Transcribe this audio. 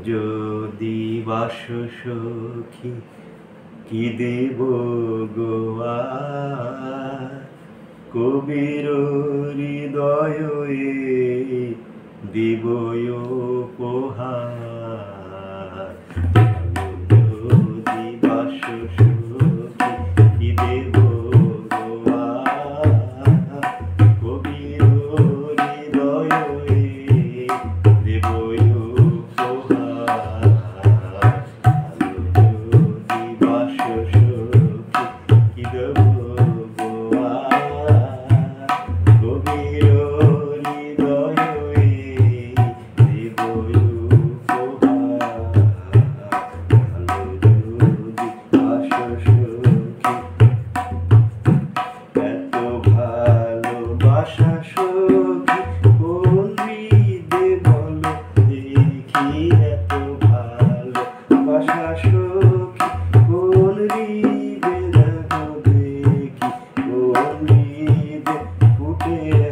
যদি বাসো সখী কি দেব গো আর কবির হৃদয়ে দিব উপহার যদি বাসো সখী কি দেব গো আর কবির হৃদয়ে দেব ফুটে